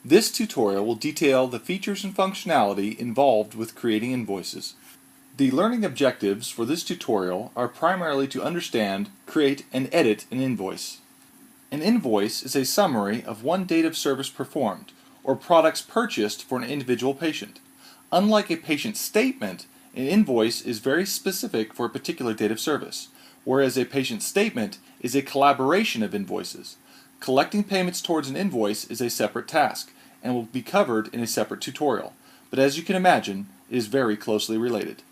This tutorial will detail the features and functionality involved with creating invoices. The learning objectives for this tutorial are primarily to understand, create, and edit an invoice. An invoice is a summary of one date of service performed, or products purchased for an individual patient. Unlike a patient statement, an invoice is very specific for a particular date of service, whereas a patient statement is a collaboration of invoices. Collecting payments towards an invoice is a separate task, and will be covered in a separate tutorial, but as you can imagine, it is very closely related.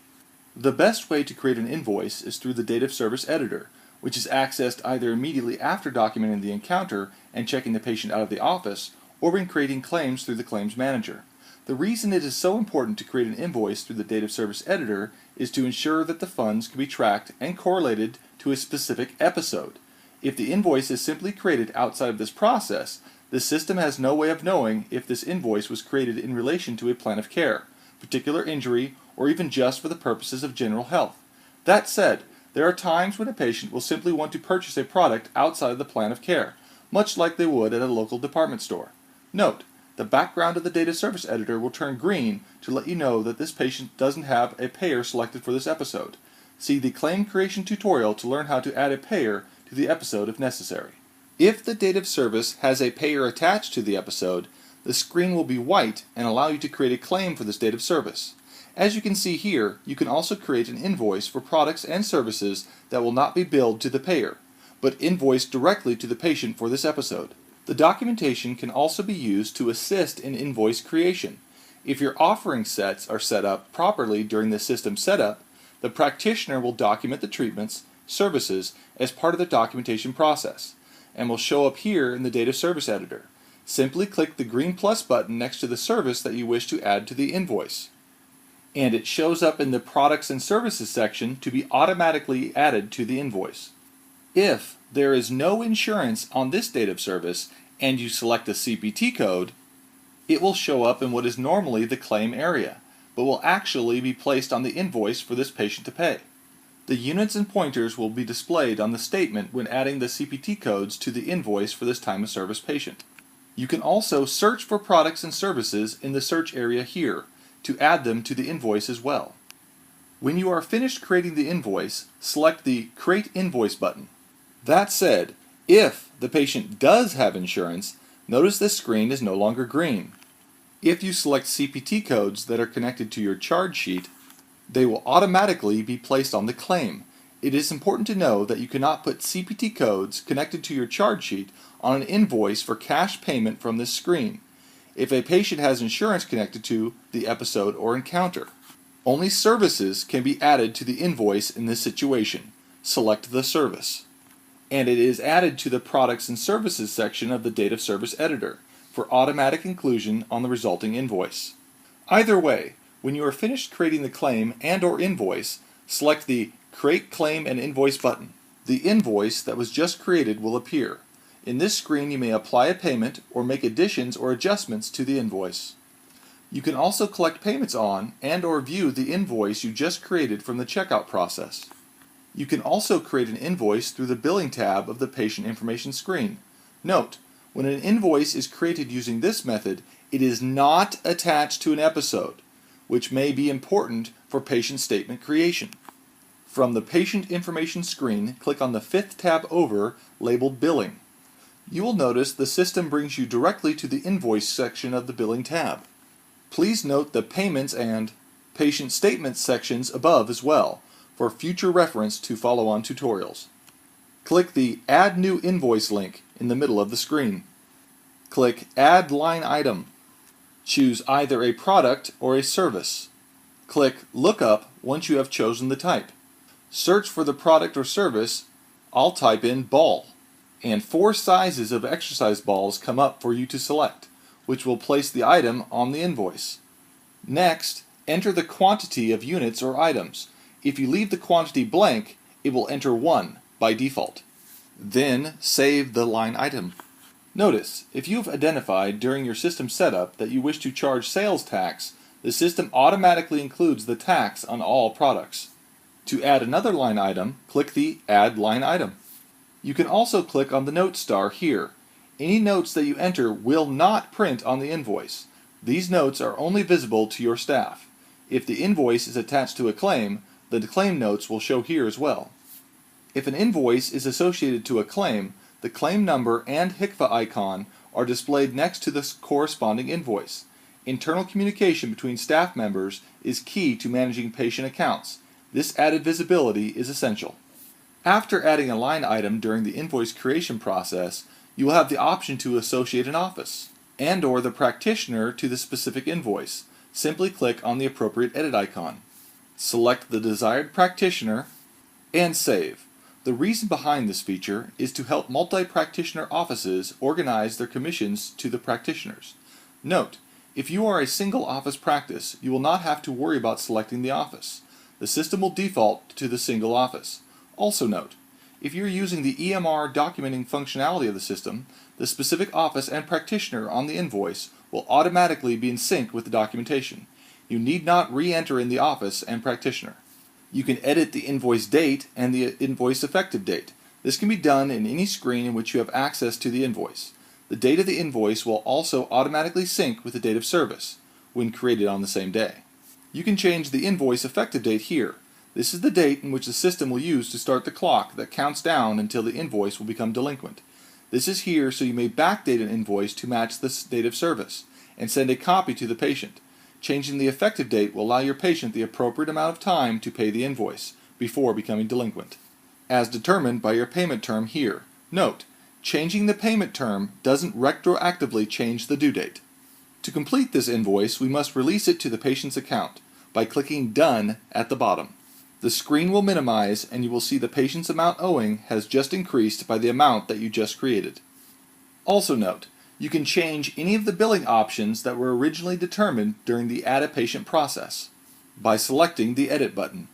The best way to create an invoice is through the date of service editor, which is accessed either immediately after documenting the encounter and checking the patient out of the office, or when creating claims through the claims manager. The reason it is so important to create an invoice through the date of service editor is to ensure that the funds can be tracked and correlated to a specific episode. If the invoice is simply created outside of this process, the system has no way of knowing if this invoice was created in relation to a plan of care, particular injury, or even just for the purposes of general health. That said, there are times when a patient will simply want to purchase a product outside of the plan of care, much like they would at a local department store. Note, the background of the data service editor will turn green to let you know that this patient doesn't have a payer selected for this episode. See the claim creation tutorial to learn how to add a payer to the episode if necessary. If the date of service has a payer attached to the episode, the screen will be white and allow you to create a claim for this date of service. As you can see here, you can also create an invoice for products and services that will not be billed to the payer, but invoiced directly to the patient for this episode. The documentation can also be used to assist in invoice creation. If your offering sets are set up properly during the system setup, the practitioner will document the treatments, services as part of the documentation process, and will show up here in the date of service editor. Simply click the green plus button next to the service that you wish to add to the invoice, and it shows up in the products and services section to be automatically added to the invoice. If there is no insurance on this date of service and you select a CPT code, it will show up in what is normally the claim area, but will actually be placed on the invoice for this patient to pay. The units and pointers will be displayed on the statement when adding the CPT codes to the invoice for this time of service patient. You can also search for products and services in the search area here to add them to the invoice as well. When you are finished creating the invoice, select the Create Invoice button. That said, if the patient does have insurance, notice this screen is no longer green. If you select CPT codes that are connected to your charge sheet, they will automatically be placed on the claim. It is important to know that you cannot put CPT codes connected to your charge sheet on an invoice for cash payment from this screen if a patient has insurance connected to the episode or encounter. Only services can be added to the invoice in this situation. Select the service, and it is added to the Products and Services section of the Date of Service editor for automatic inclusion on the resulting invoice. Either way, when you are finished creating the claim and/or invoice, select the Create Claim and Invoice button. The invoice that was just created will appear. In this screen, you may apply a payment or make additions or adjustments to the invoice. You can also collect payments on and/or view the invoice you just created from the checkout process. You can also create an invoice through the Billing tab of the Patient Information screen. Note, when an invoice is created using this method, it is not attached to an episode, which may be important for patient statement creation. From the Patient Information screen, click on the fifth tab over, labeled Billing. You will notice the system brings you directly to the Invoice section of the Billing tab. Please note the Payments and Patient Statements sections above as well, for future reference to follow-on tutorials. Click the Add New Invoice link in the middle of the screen. Click Add Line Item. Choose either a product or a service. Click Lookup once you have chosen the type. Search for the product or service. I'll type in ball, and 4 sizes of exercise balls come up for you to select, which will place the item on the invoice. Next, enter the quantity of units or items. If you leave the quantity blank, it will enter 1 by default. Then save the line item. Notice, if you have identified during your system setup that you wish to charge sales tax, the system automatically includes the tax on all products. To add another line item, click the Add Line Item. You can also click on the note star here. Any notes that you enter will not print on the invoice. These notes are only visible to your staff. If the invoice is attached to a claim, the claim notes will show here as well. If an invoice is associated to a claim, the claim number and HCFA icon are displayed next to the corresponding invoice. Internal communication between staff members is key to managing patient accounts. This added visibility is essential. After adding a line item during the invoice creation process, you will have the option to associate an office and/or the practitioner to the specific invoice. Simply click on the appropriate edit icon. Select the desired practitioner and save. The reason behind this feature is to help multi-practitioner offices organize their commissions to the practitioners. Note, if you are a single office practice, you will not have to worry about selecting the office. The system will default to the single office. Also note, if you're using the EMR documenting functionality of the system, the specific office and practitioner on the invoice will automatically be in sync with the documentation. You need not re-enter in the office and practitioner. You can edit the invoice date and the invoice effective date. This can be done in any screen in which you have access to the invoice. The date of the invoice will also automatically sync with the date of service when created on the same day. You can change the invoice effective date here. This is the date in which the system will use to start the clock that counts down until the invoice will become delinquent. This is here so you may backdate an invoice to match the date of service and send a copy to the patient. Changing the effective date will allow your patient the appropriate amount of time to pay the invoice before becoming delinquent, as determined by your payment term here. Note, changing the payment term doesn't retroactively change the due date. To complete this invoice, we must release it to the patient's account by clicking Done at the bottom. The screen will minimize and you will see the patient's amount owing has just increased by the amount that you just created. Also note, you can change any of the billing options that were originally determined during the Add a Patient process by selecting the Edit button.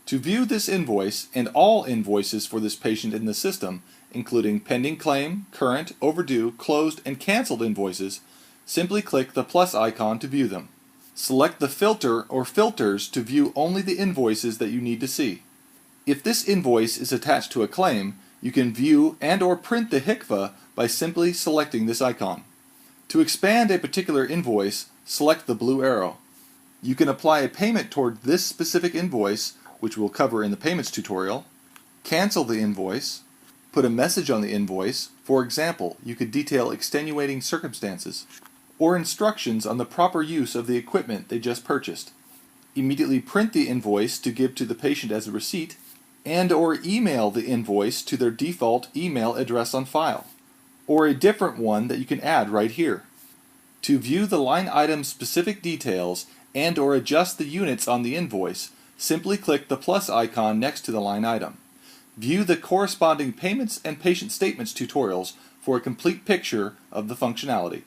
To view this invoice and all invoices for this patient in the system, including pending claim, current, overdue, closed, and canceled invoices, simply click the plus icon to view them. Select the filter or filters to view only the invoices that you need to see. If this invoice is attached to a claim, you can view and/or print the HCFA by simply selecting this icon. To expand a particular invoice, select the blue arrow. You can apply a payment toward this specific invoice, which we'll cover in the payments tutorial, cancel the invoice, put a message on the invoice. For example, you could detail extenuating circumstances or instructions on the proper use of the equipment they just purchased. Immediately print the invoice to give to the patient as a receipt, and/or email the invoice to their default email address on file, or a different one that you can add right here. To view the line item specific details and/or adjust the units on the invoice, simply click the plus icon next to the line item. View the corresponding payments and patient statements tutorials for a complete picture of the functionality.